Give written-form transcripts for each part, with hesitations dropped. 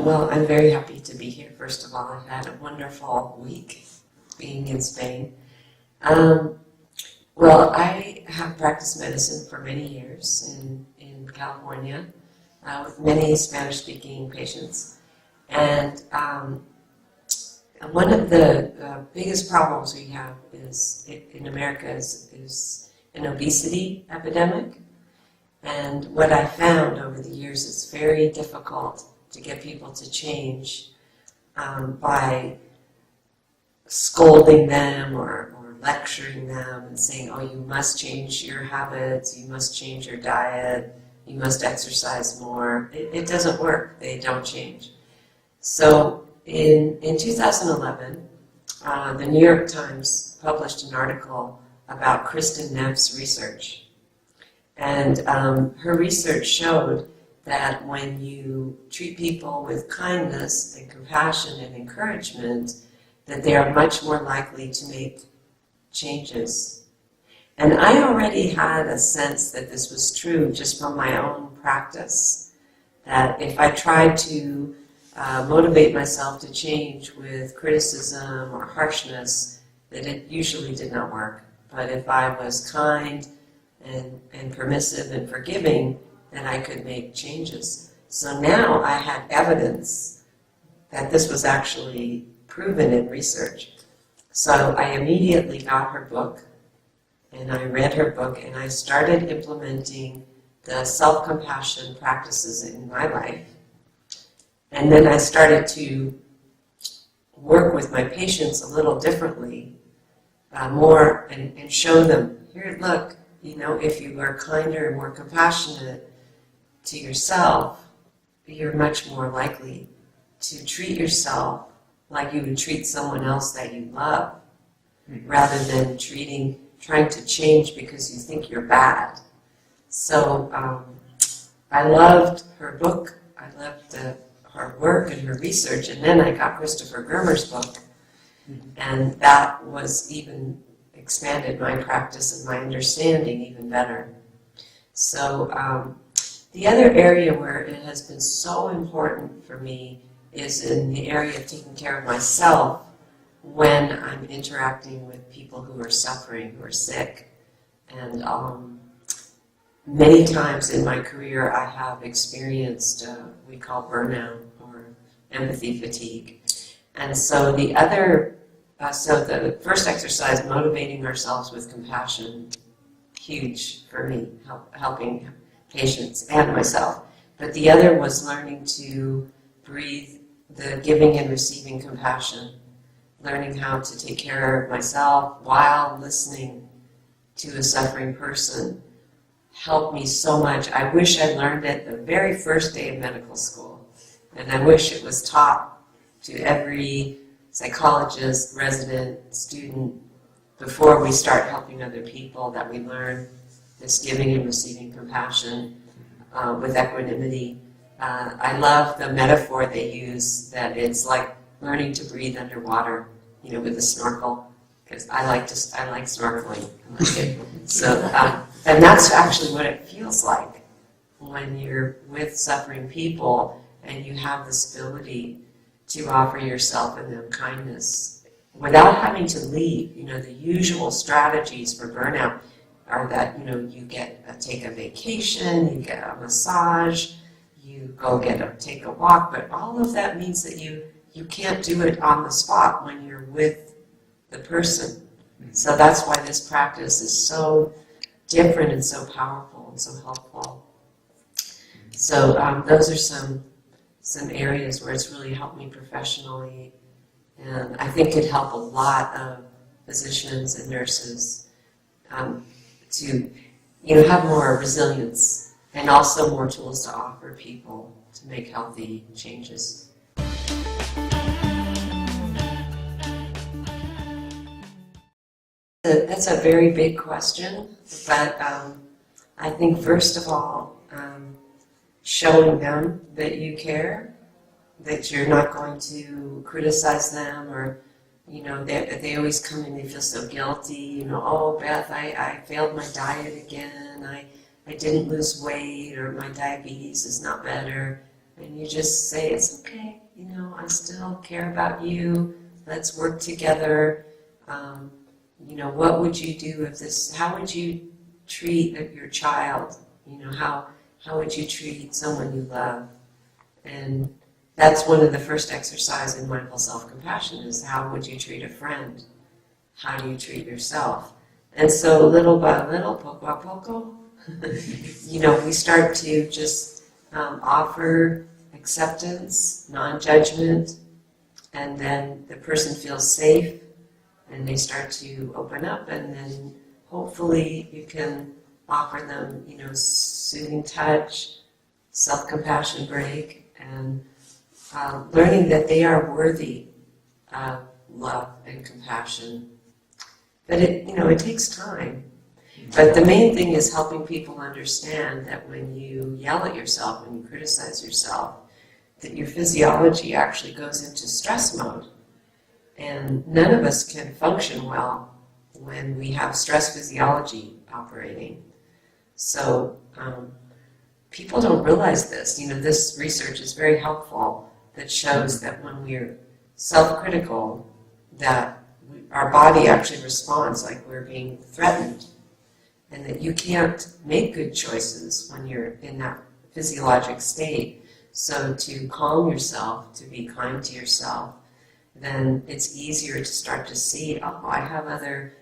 Well, I'm very happy to be here, first of all. I've had a wonderful week being in Spain. Well, I have practiced medicine for many years in California with many Spanish-speaking patients. And one of the biggest problems we have in America is an obesity epidemic. And what I found over the years is very difficult to get people to change by scolding them or lecturing them and saying, oh, you must change your habits, you must change your diet, you must exercise more. It doesn't work. They don't change. So in 2011, the New York Times published an article about Kristen Neff's research. And her research showed that when you treat people with kindness and compassion and encouragement, that they are much more likely to make changes. And I already had a sense that this was true just from my own practice, that if I tried to motivate myself to change with criticism or harshness, that it usually did not work. But if I was kind and permissive and forgiving, then I could make changes. So now I had evidence that this was actually proven in research. So I immediately got her book, and I read her book, and I started implementing the self-compassion practices in my life. And then I started to work with my patients a little differently, more, and show them, here, look, you know, if you are kinder and more compassionate to yourself, you're much more likely to treat yourself like you would treat someone else that you love, rather than trying to change because you think you're bad. So I loved her book, I loved her work and her research, and then I got Christopher Germer's book, and that was even expanded my practice and my understanding even better. So the other area where it has been so important for me is in the area of taking care of myself when I'm interacting with people who are suffering, who are sick. And many times in my career I have experienced we call burnout or empathy fatigue. And so the first exercise, motivating ourselves with compassion, huge for me, helping patients and myself. But the other was learning to breathe the giving and receiving compassion, learning how to take care of myself while listening to a suffering person helped me so much. I wish I learned it the very first day of medical school, and I wish it was taught to every psychologist, resident, student, before we start helping other people, that we learn this giving and receiving compassion with equanimity. I love the metaphor they use, that it's like learning to breathe underwater, you know, with a snorkel, because I like snorkeling. I like it. So, and that's actually what it feels like when you're with suffering people and you have this ability to offer yourself and them kindness without having to leave. You know, the usual strategies for burnout are that, you know, you take a vacation, you get a massage, you go take a walk, but all of that means that you can't do it on the spot when you're with the person. So that's why this practice is so different and so powerful and so helpful. So those are some areas where it's really helped me professionally, and I think could help a lot of physicians and nurses to, you know, have more resilience and also more tools to offer people to make healthy changes. That's a very big question, but I think first of all, showing them that you care, that you're not going to criticize them, or, you know, they always come in, they feel so guilty, you know, oh, Beth, I failed my diet again, I didn't lose weight, or my diabetes is not better. and you just say, it's okay, you know, I still care about you, let's work together. You know, what would you do if this, how would you treat your child? You know, how would you treat someone you love? And that's one of the first exercises in mindful self-compassion is how would you treat a friend? How do you treat yourself? And so little by little, poco a poco, you know, we start to just offer acceptance, non-judgment, and then the person feels safe and they start to open up, and then hopefully you can offer them, you know, soothing touch, self-compassion break, and learning that they are worthy of love and compassion. But it, you know, it takes time. But the main thing is helping people understand that when you yell at yourself, when you criticize yourself, that your physiology actually goes into stress mode. And none of us can function well when we have stress physiology operating. So people don't realize this. You know, this research is very helpful that shows that when we're self-critical, that our body actually responds like we're being threatened, and that you can't make good choices when you're in that physiologic state. So to calm yourself, to be kind to yourself, then it's easier to start to see, oh, I have other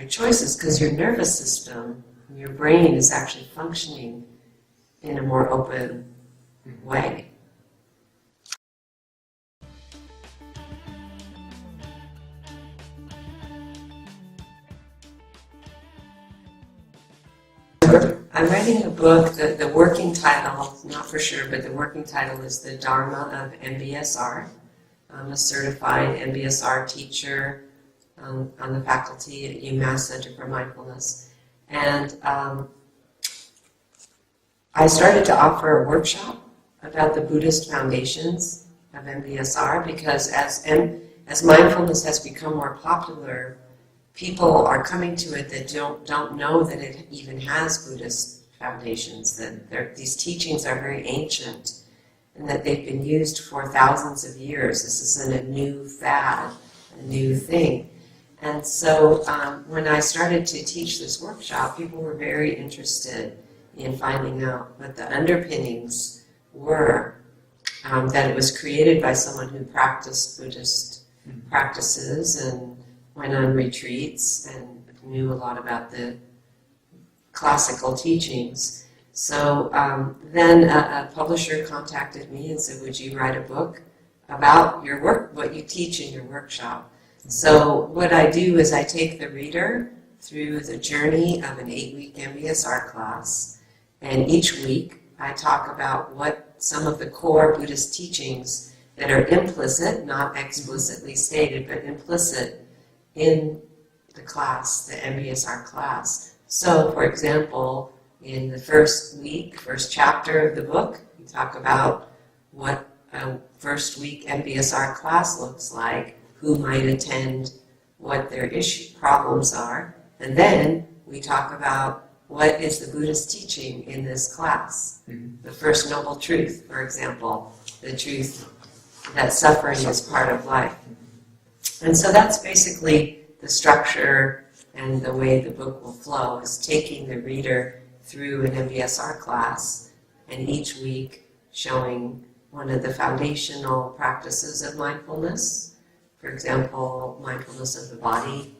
choices, because your nervous system, your brain is actually functioning in a more open way. I'm writing a book, the working title, not for sure, but the working title is The Dharma of MBSR. I'm a certified MBSR teacher on the faculty at UMass Center for Mindfulness. And I started to offer a workshop about the Buddhist foundations of MBSR because as mindfulness has become more popular, people are coming to it that don't know that it even has Buddhist foundations, that these teachings are very ancient and that they've been used for thousands of years. This isn't a new fad, a new thing. And so when I started to teach this workshop, people were very interested in finding out what the underpinnings were, that it was created by someone who practiced Buddhist practices and went on retreats and knew a lot about the classical teachings. So then a publisher contacted me and said, would you write a book about your work, what you teach in your workshop? So what I do is I take the reader through the journey of an 8-week MBSR class, and each week I talk about what some of the core Buddhist teachings that are implicit, not explicitly stated, but implicit in the class, the MBSR class. So, for example, in the first week, first chapter of the book, we talk about what a first week MBSR class looks like, who might attend, what their problems are, and then we talk about what is the Buddhist teaching in this class. The first noble truth, for example, the truth that suffering is part of life. And so that's basically the structure and the way the book will flow, is taking the reader through an MBSR class, and each week showing one of the foundational practices of mindfulness. For example, mindfulness of the body,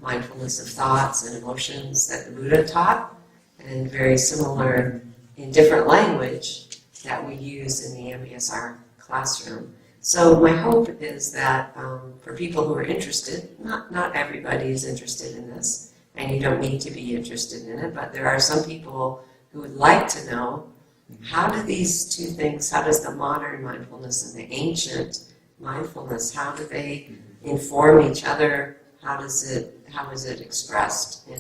mindfulness of thoughts and emotions that the Buddha taught, and very similar in different language that we use in the MBSR classroom. So my hope is that for people who are interested, not everybody is interested in this, and you don't need to be interested in it, but there are some people who would like to know, how do these two things, how does the modern mindfulness and the ancient mindfulness, how do they inform each other? How is it expressed in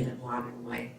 a modern way?